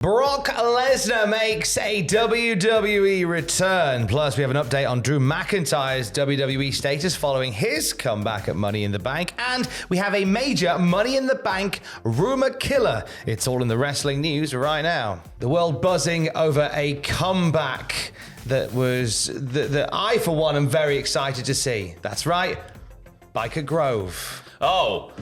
Brock Lesnar makes a WWE return. Plus, we have an update on Drew McIntyre's WWE status following his comeback at Money in the Bank. And we have a major Money in the Bank Rumour killer. It's all in the wrestling news right now. The world buzzing over a comeback that I, for one, am very excited to see. That's right, Biker Grove. Oh,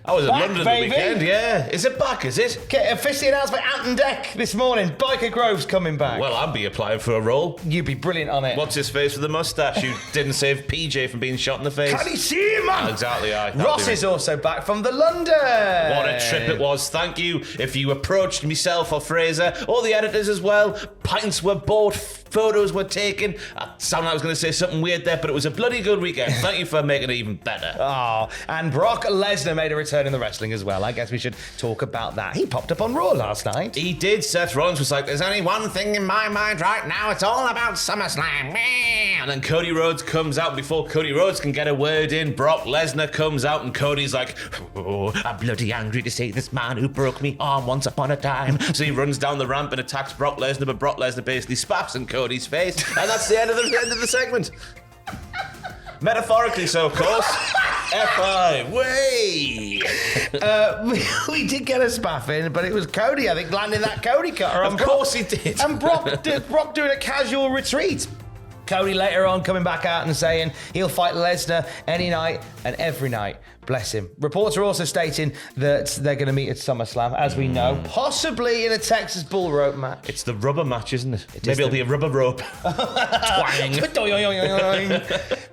I was in London the weekend, yeah. Is it back, is it? Okay, officially announced by Ant and Deck this morning. Biker Grove's coming back. Well, I'd be applying for a role. You'd be brilliant on it. What's his face with the moustache who didn't save PJ from being shot in the face? Can he see him, man? Exactly, aye. Ross is also back from the London. What a trip it was. Thank you. If you approached myself or Fraser, or the editors as well, pints were bought, photos were taken. I sounded like I was going to say something weird there, but it was a bloody good weekend. Thank you for making it even better. Oh, and Brock Lesnar made a return in the wrestling as well. I guess we should talk about that. He popped up on Raw last night. He did. Seth Rollins was like, there's only one thing in my mind right now. It's all about SummerSlam. And then Cody Rhodes comes out. Before Cody Rhodes can get a word in, Brock Lesnar comes out and Cody's like, oh, I'm bloody angry to see this man who broke me arm once upon a time. So he runs down the ramp and attacks Brock Lesnar, but Brock Lesnar basically spaffs in Cody's face. And that's the end of the segment. Metaphorically so, of course. F5, way! We did get a spaff in, but it was Cody, I think, landing that Cody cutter on Of course he did. And Brock doing a casual retreat. Cody later on coming back out and saying he'll fight Lesnar any night and every night. Bless him. Reports are also stating that they're going to meet at SummerSlam, as we know, possibly in a Texas bull rope match. It's the rubber match, isn't it? Maybe it'll be a rubber rope. Twang.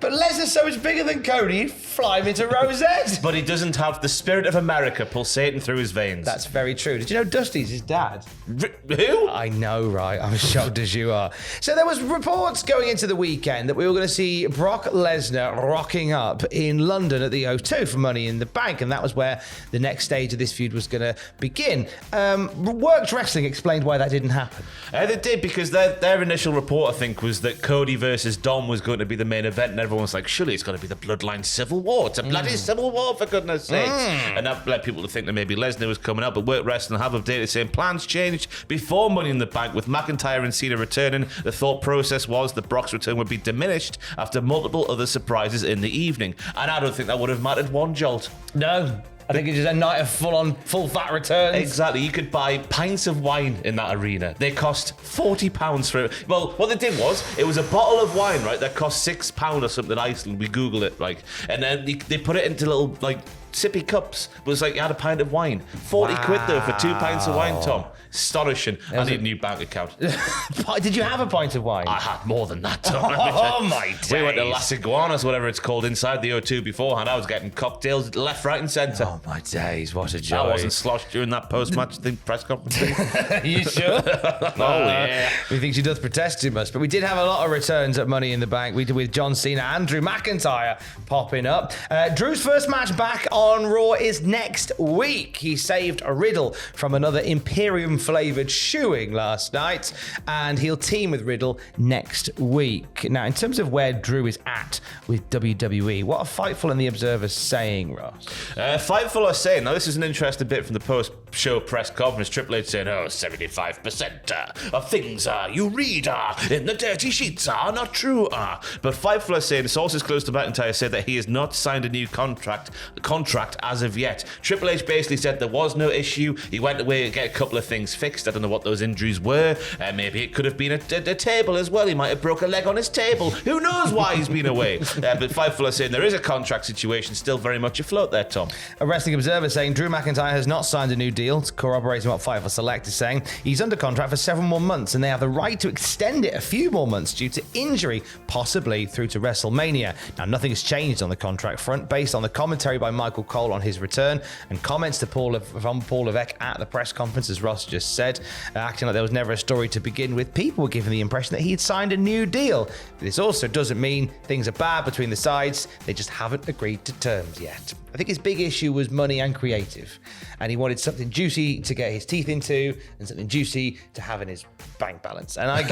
But Lesnar's so much bigger than Cody, he'd fly him into Rosette. But he doesn't have the spirit of America pulsating through his veins. That's very true. Did you know Dusty's his dad? Who? I know, right? I'm as shocked as you are. So there was reports going into the weekend that we were going to see Brock Lesnar rocking up in London at the O2 for Money in the Bank, and that was where the next stage of this feud was going to begin. Worked Wrestling explained why that didn't happen. They did, because their initial report, I think, was that Cody versus Dom was going to be the main event, and everyone was like, surely it's going to be the Bloodline Civil War. It's a bloody Civil War, for goodness sakes. And that led people to think that maybe Lesnar was coming out, but Work Wrestling have updated saying plans changed before Money in the Bank. With McIntyre and Cena returning, the thought process was that Brock's return would be diminished after multiple other surprises in the evening. And I don't think that would have mattered one jolt. No. I think it's just a night of full fat returns. Exactly. You could buy pints of wine in that arena. They cost £40 for it. Well, what they did was, it was a bottle of wine, right, that cost £6 or something in Iceland. We Googled it, like, and then they put it into little, like, sippy cups. It was like you had a pint of wine. 40 quid though for 2 pints of wine, Tom. Astonishing. I need a new bank account. Did you have a pint of wine? I had more than that, Tom. Oh my days. We went to Las Iguanas, whatever it's called, inside the O2 beforehand. I was getting cocktails left, right and centre. Oh my days, what a joy. I wasn't sloshed during that post-match press conference thing. You sure? Oh yeah. We think she does protest too much, but we did have a lot of returns at Money in the Bank. We did with John Cena and Drew McIntyre popping up. Drew's first match back on Raw is next week. He saved a Riddle from another Imperium-flavoured shoeing last night, and he'll team with Riddle next week. Now, in terms of where Drew is at with WWE, what are Fightful and the Observer saying, Ross? Fightful are saying, now this is an interesting bit from the post-show press conference, Triple H saying, 75% of things you read in the dirty sheets are not true. But Fightful are saying, sources close to McIntyre said that he has not signed a new contract as of yet. Triple H basically said there was no issue. He went away to get a couple of things fixed. I don't know what those injuries were. Maybe it could have been a table as well. He might have broke a leg on his table. Who knows why he's been away? But Fightful are saying there is a contract situation still very much afloat there, Tom. A Wrestling Observer saying Drew McIntyre has not signed a new deal. It's corroborating what Fightful Select is saying. He's under contract for several more months, and they have the right to extend it a few more months due to injury, possibly through to WrestleMania. Now, nothing has changed on the contract front based on the commentary by Michael Cole on his return and comments from Paul Levesque at the press conference, as Ross just said, acting like there was never a story to begin with. People were given the impression that he had signed a new deal. But this also doesn't mean things are bad between the sides. They just haven't agreed to terms yet. I think his big issue was money and creative, and he wanted something something juicy to get his teeth into and something juicy to have in his bank balance. And I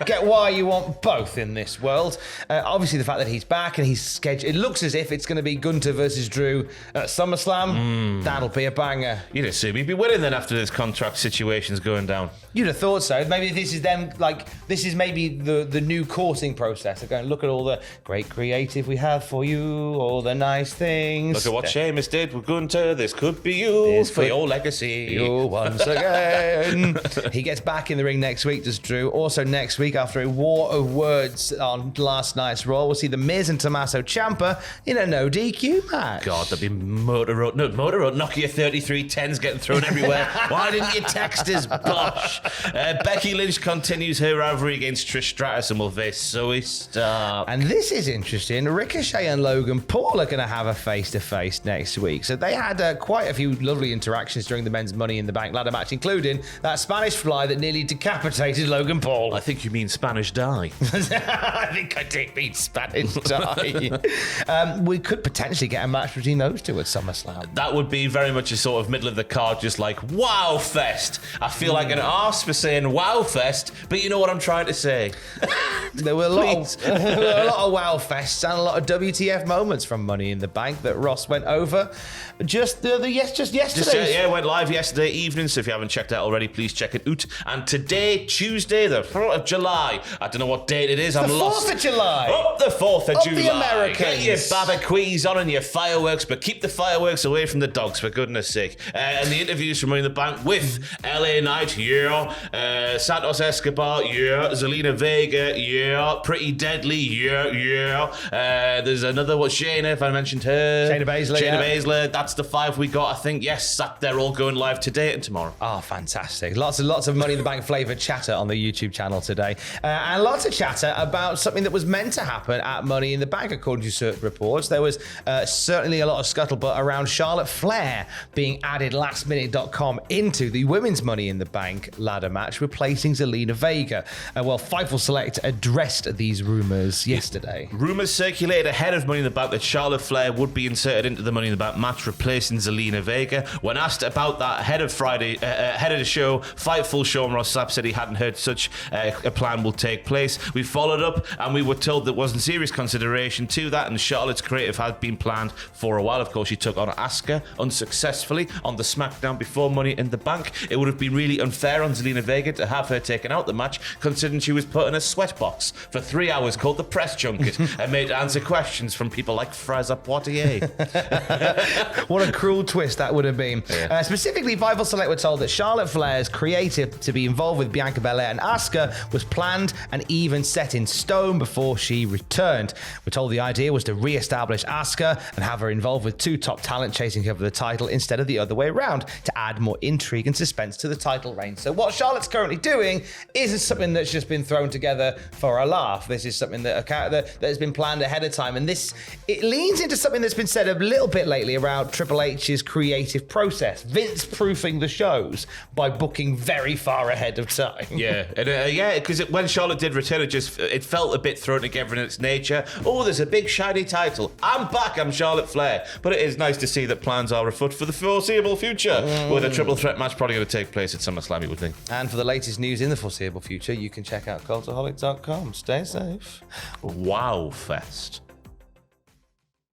get why you want both in this world. Obviously, the fact that he's back and he's scheduled, it looks as if it's going to be Gunther versus Drew at SummerSlam. That'll be a banger. You'd assume he'd be winning then after this contract situation's going down. You'd have thought so. Maybe this is them, like, this is maybe the new courting process. They're going, look at all the great creative we have for you, all the nice things. Look at what Sheamus did with Gunther. This could be you for your legacy. You once again. He gets back in the ring next week, does Drew. Also next week, after a war of words on last night's Raw, we'll see The Miz and Tommaso Ciampa in a no DQ match. God, there'll be Motor Road, Nokia 3310s getting thrown everywhere. Why didn't you text us, Bosh? Becky Lynch continues her rivalry against Trish Stratus and will face Zoe Stark. And this is interesting. Ricochet and Logan Paul are going to have a face-to-face next week. So they had quite a few lovely interactions during the men's Money in the Bank ladder match, including that Spanish fly that nearly decapitated Logan Paul. I think you mean Spanish die. I think I did mean Spanish die. We could potentially get a match between those two at SummerSlam. That would be very much a sort of middle of the card, just like Wow Fest. I feel like an arse for saying Wow Fest, but you know what I'm trying to say. There were a lot of Wow Fests and a lot of WTF moments from Money in the Bank that Ross went over just yesterday. Yeah, went live yesterday evening, so if you haven't checked it out already, please check it out. And today, Tuesday, the 4th of July, I don't know what date it is, I'm lost. The 4th of July. Up the 4th of July. The Americans. Get your barbecues on and your fireworks, but keep the fireworks away from the dogs, for goodness sake. And the interviews from Money in the Bank with LA Knight, Santos Escobar, Zelina Vega, Pretty Deadly, there's another one, Shayna, if I mentioned her. Shayna Baszler. That's the 5 we got, I think. Yes, they're all going live today and tomorrow. Oh, fantastic. Lots of Money in the Bank flavoured chatter on the YouTube channel today. And lots of chatter about something that was meant to happen at Money in the Bank, according to certain reports. There was certainly a lot of scuttlebutt around Charlotte Flair being added lastminute.com into the women's Money in the Bank ladder match, replacing Zelina Vega. Fightful Select addressed these rumours yesterday. Rumours circulated ahead of Money in the Bank that Charlotte Flair would be inserted into the Money in the Bank match, replacing Zelina Vega. When asked about that ahead of the show, Fightful Sean Ross Sapp said he hadn't heard such a plan will take place. We followed up and we were told there wasn't serious consideration to that, and Charlotte's creative had been planned for a while. Of course, she took on Asuka unsuccessfully on the SmackDown before Money in the Bank. It would have been really unfair on Zelina Vega to have her taken out the match, considering she was put in a sweatbox for 3 hours called the press junket and made to answer questions from people like Fraser Poitier. What a cruel twist that would have been. Yeah. Specifically, Fightful Select were told that Charlotte Flair's creative to be involved with Bianca Belair and Asuka was planned and even set in stone before she returned. We're told the idea was to re-establish Asuka and have her involved with 2 top talent chasing her for the title instead of the other way around, to add more intrigue and suspense to the title reign. So what Charlotte's currently doing isn't something that's just been thrown together for a laugh. This is something that has been planned ahead of time, and it leans into something that's been said a little bit lately around Triple H's creative process, Vince proofing the shows by booking very far ahead of time. Because when Charlotte did return, it felt a bit thrown together in its nature. Oh, there's a big shiny title. I'm back. I'm Charlotte Flair. But it is nice to see that plans are afoot for the foreseeable future, with a triple threat match probably going to take place at SummerSlam, you would think. And for the latest news in the foreseeable future, you can check out cultaholic.com. Stay safe. Wow Fest.